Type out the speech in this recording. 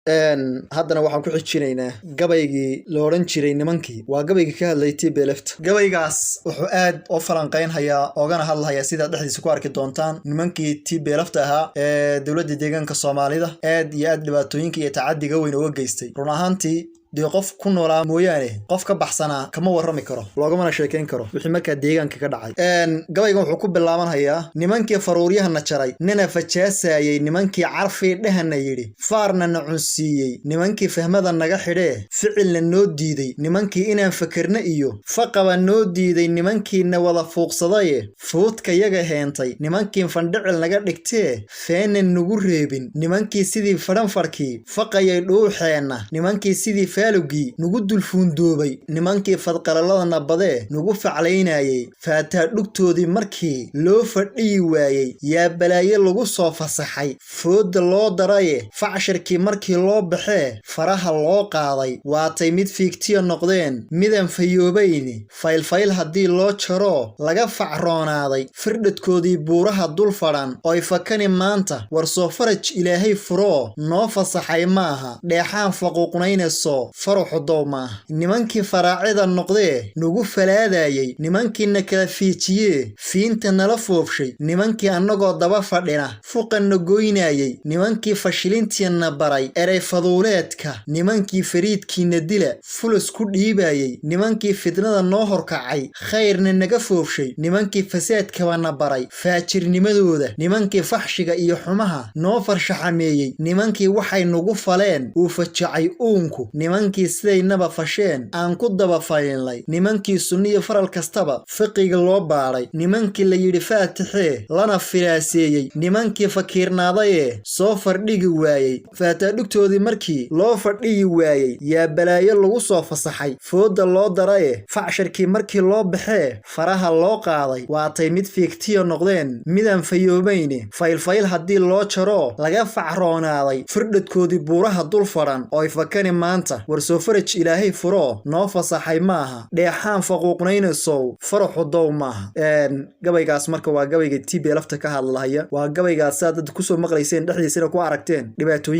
haddana waxaan ku xijinaynaa gabaygii la odhan jiray nimankii waa gabaygii ka hadlayay TPLF gabaygaas wuxuu aad u falanqeynhayaa oogana hadlahayaa sidaad dhexdiisa ku arki doontaan nimankii TPLF ahaa ee dowladda deegaanka Soomaalida aad iyo aad dhibaatooyinka iyo tacadiga weyn uga geystay run ahaantii dii qof ku noolaa mooyaane qof ka baxsanaa kama warrami karo loogama sheekeyn karo wixii markaa deegaanka ka dhacay gabaygan wuxuu ku bilaabanhayaa nimankii faruuriyahana jaray nina fajaasayay nimankii carfi dhehana yiri faarna na cunsiiyey nimankii fahmada naga xidhee ficilna noo diiday nimankii inaan fakarna iyo faqaba noo diiday nimankii na wada fuuqsadaye fuudka yaga heentay nimankii fandhicil naga dhigtee feena nagu reebin nimankii sidii fadhanfarkii faqayay dhuuxeena nimankii sidii faalugi nugu dulfuundoobay nimankii fadqalaladana badee nugu faclaynayay faataa dhugtoodii markii loo fadhiyi waayey yaa balaaye lagu soo fasaxay fooda loo daraye facshirkii markii loo baxee faraha loo qaaday waatay mid fiigtiya noqdeen midan fayoobayni faylfayl haddii loo jaro laga facroonaaday firdhadkoodii buuraha dul fadhan oy fakani maanta war soo faraj ilaahay furoo noo fasaxay maaha dheexaan faquuqnaynayso faruxu dow maaha nimankii faraacida noqdee nugu falaadayay nimankiina kala fiijiyee fiinta nala foofshay nimankii annagoo daba fadhina fuqanna goynayay nimankii fashilintiina baray erey faduuleedka nimankii fariidkiina dila fulas ku dhiibayay nimankii fitnada noo horkacay khayrna naga foofshay nimankii fasaadkabana baray faajirnimadooda nimankii faxshiga iyo xumaha noo farshaxameeyey nimankii waxay nugu faleen uu fajacay uunku nimankii sidaynaba fasheen aan ku daba faylnay nimankii sunniyo faral kastaba fiqiga loo baaray nimankii la yidhi faatixee lana firaaseeyey nimankii fakiirnaadayee soo fardhigi waayey faataadhugtoodii markii loo fadhiyi waayey yaa balaayo lagu soo fasaxay fooda loo daraye facshirkii markii loo baxee faraha loo qaaday waatay mid fiigtiya noqdeen midaan fayoobayni faylfayl haddii loo jaro laga facroonaaday firdhadkoodii buuraha dul fadhan ooy fakani maanta war soo faraj ilaahay furoo noo fasaxay maaha dheexaan faquuqnaynaysow faruxu dow maaha gabaygaas marka waa gabayga TPLF ka hadlahaya waa gabaygaas aad kusoo maqlayseen dhexdiisana ku aragteen dhibaatooyin